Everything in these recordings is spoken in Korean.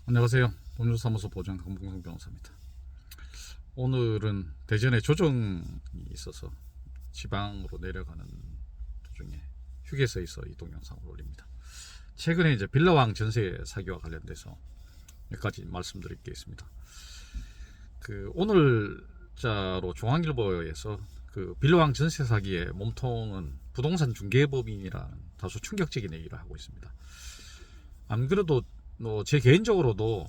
안녕하세요. 법률사무소 보장 강봉성 변호사입니다. 오늘은 대전에 조정이 있어서 지방으로 내려가는 도중에 휴게소에서 이 동영상을 올립니다. 최근에 이제 빌라왕 전세 사기와 관련돼서 몇 가지 말씀드릴 게 있습니다. 오늘자로 중앙일보에서 빌라왕 전세 사기의 몸통은 부동산 중개법인이라는 다소 충격적인 얘기를 하고 있습니다. 안 그래도 제 개인적으로도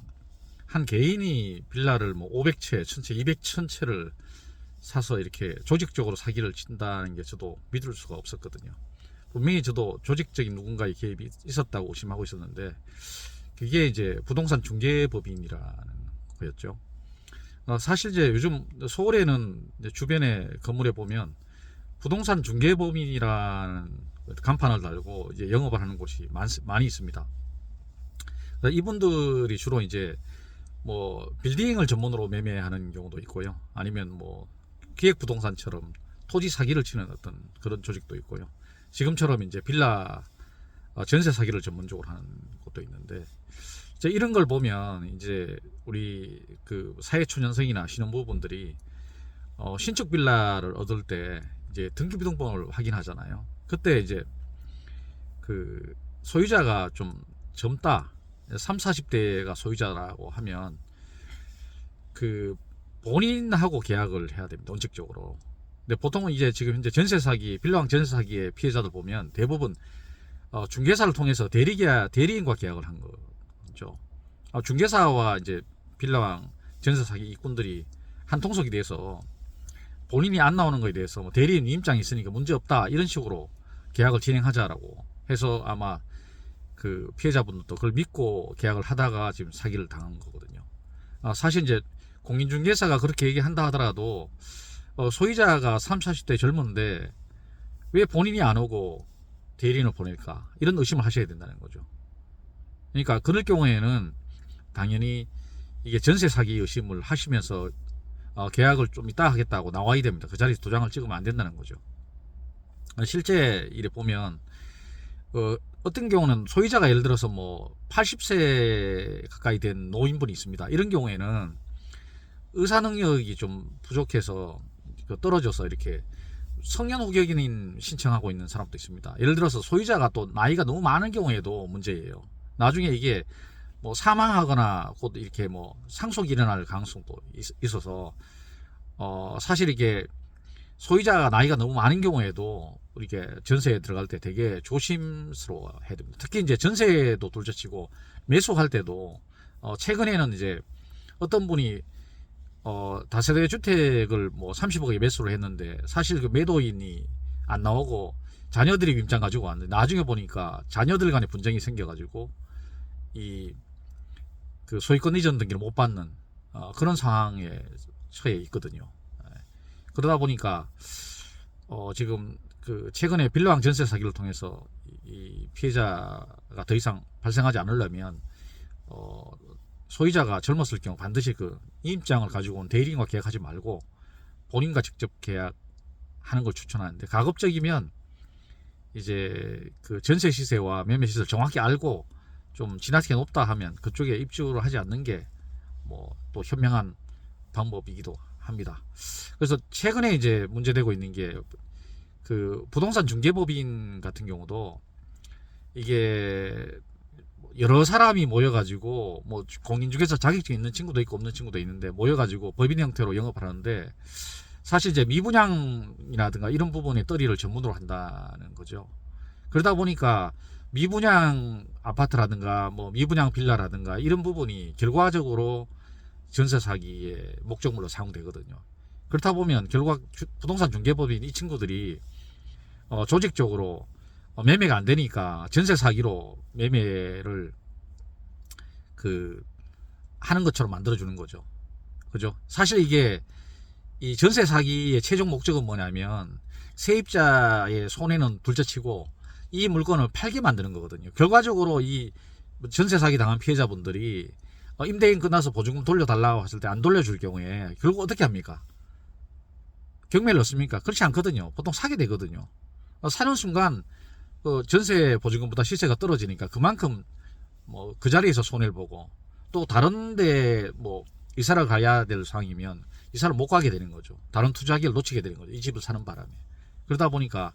한 개인이 빌라를 500채, 1000채, 200채를 사서 이렇게 조직적으로 사기를 친다는 게 저도 믿을 수가 없었거든요. 분명히 저도 조직적인 누군가의 개입이 있었다고 의심하고 있었는데 그게 이제 부동산 중개법인이라는 거였죠. 사실 이제 요즘 서울에는 이제 주변에 건물에 보면 부동산 중개법인이라는 간판을 달고 이제 영업을 하는 곳이 많이 있습니다. 이분들이 주로 이제 빌딩을 전문으로 매매하는 경우도 있고요. 아니면 기획부동산처럼 토지 사기를 치는 어떤 그런 조직도 있고요. 지금처럼 이제 빌라 전세 사기를 전문적으로 하는 곳도 있는데, 이제 이런 걸 보면 이제 우리 사회초년생이나 신혼부부분들이 신축 빌라를 얻을 때 이제 등기부등본을 확인하잖아요. 그때 이제 소유자가 좀 젊다, 30, 40대가 소유자라고 하면 본인하고 계약을 해야 됩니다. 원칙적으로. 근데 보통은 이제 지금 현재 전세 사기, 빌라왕 전세 사기의 피해자들 보면 대부분 중개사를 통해서 대리인과 계약을 한 거죠. 중개사와 이제 빌라왕 전세 사기 이꾼들이 한 통속이 돼서 본인이 안 나오는 거에 대해서 대리인 임장이 있으니까 문제 없다 이런 식으로 계약을 진행하자라고 해서 아마 피해자분들도 그걸 믿고 계약을 하다가 지금 사기를 당한 거거든요. 사실 이제 공인중개사가 그렇게 얘기한다 하더라도 소유자가 30, 40대 젊은데 왜 본인이 안 오고 대리인을 보낼까, 이런 의심을 하셔야 된다는 거죠. 그러니까 그럴 경우에는 당연히 이게 전세 사기 의심을 하시면서 계약을 좀 이따 하겠다고 나와야 됩니다. 그 자리에서 도장을 찍으면 안 된다는 거죠. 실제 일에 보면 어떤 경우는 소유자가 예를 들어서 80세 가까이 된 노인분이 있습니다. 이런 경우에는 의사 능력이 좀 부족해서 떨어져서 이렇게 성년 후견인 신청하고 있는 사람도 있습니다. 예를 들어서 소유자가 또 나이가 너무 많은 경우에도 문제예요. 나중에 이게 사망하거나 곧 이렇게 상속이 일어날 가능성도 있어서 사실 이게 소유자가 나이가 너무 많은 경우에도 이렇게 전세에 들어갈 때 되게 조심스러워 해야 됩니다. 특히 이제 전세도 둘째치고 매수할 때도 최근에는 이제 어떤 분이 다세대 주택을 30억에 매수를 했는데 사실 매도인이 안 나오고 자녀들이 임장 가지고 왔는데 나중에 보니까 자녀들 간에 분쟁이 생겨가지고 소유권 이전 등기를 못 받는 그런 상황에 처해 있거든요. 그러다 보니까 지금 최근에 빌라왕 전세 사기를 통해서 이 피해자가 더 이상 발생하지 않으려면 소유자가 젊었을 경우 반드시 이임장을 가지고 온 대리인과 계약하지 말고 본인과 직접 계약하는 걸 추천하는데, 가급적이면 이제 전세 시세와 매매 시세를 정확히 알고 좀 지나치게 높다 하면 그쪽에 입주를 하지 않는 게 또 현명한 방법이기도 합니다. 그래서 최근에 이제 문제되고 있는 게 부동산 중개법인 같은 경우도 이게 여러 사람이 모여가지고 공인중개사 자격증 있는 친구도 있고 없는 친구도 있는데 모여가지고 법인 형태로 영업을 하는데, 사실 이제 미분양이라든가 이런 부분에 떨이를 전문으로 한다는 거죠. 그러다 보니까 미분양 아파트라든가 미분양 빌라라든가 이런 부분이 결과적으로 전세 사기의 목적물로 사용되거든요. 그렇다 보면 결국 부동산 중개법인 이 친구들이 조직적으로 매매가 안 되니까 전세 사기로 매매를 하는 것처럼 만들어주는 거죠. 그죠? 사실 이게 이 전세 사기의 최종 목적은 뭐냐면 세입자의 손해는 둘째치고 이 물건을 팔게 만드는 거거든요. 결과적으로 이 전세 사기 당한 피해자분들이 임대인 끝나서 보증금 돌려달라고 했을 때 안 돌려줄 경우에 결국 어떻게 합니까? 경매를 넣습니까? 그렇지 않거든요. 보통 사게 되거든요. 사는 순간 전세 보증금보다 시세가 떨어지니까 그만큼 그 자리에서 손해를 보고 또 다른데 뭐 이사를 가야 될 상황이면 이사를 못 가게 되는 거죠. 다른 투자 기회를 놓치게 되는 거죠. 이 집을 사는 바람에. 그러다 보니까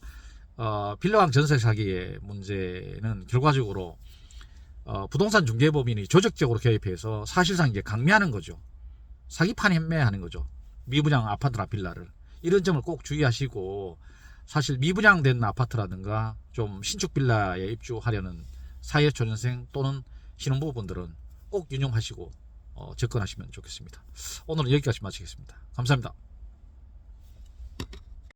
빌라왕 전세 사기의 문제는 결과적으로 부동산 중개법인이 조직적으로 개입해서 사실상 이제 강매하는 거죠. 사기 판매하는 거죠. 미분양 아파트나 빌라를. 이런 점을 꼭 주의하시고, 사실 미분양된 아파트라든가 좀 신축 빌라에 입주하려는 사회초년생 또는 신혼부부분들은 꼭 유념하시고 접근하시면 좋겠습니다. 오늘은 여기까지 마치겠습니다. 감사합니다.